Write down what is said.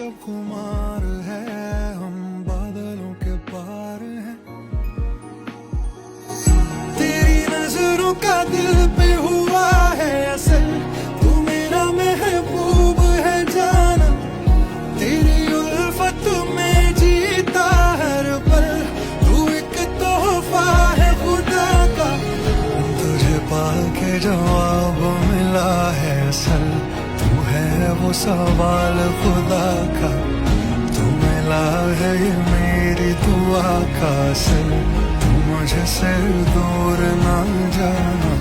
जब खुमार है, हम बादलों के पार हैं। तेरी नजरों का दिल पे हुआ है असर, तू मेरा महबूब है जाना। तेरी उल्फत में जीता हर पल, तू एक तोहफा है खुदा का। तुझे पाके जवाब मिला है असल, तू है वो सवाल खुदा का। तू मिला है ये मेरी दुआ का असर, तू मुझसे दूर ना जाना।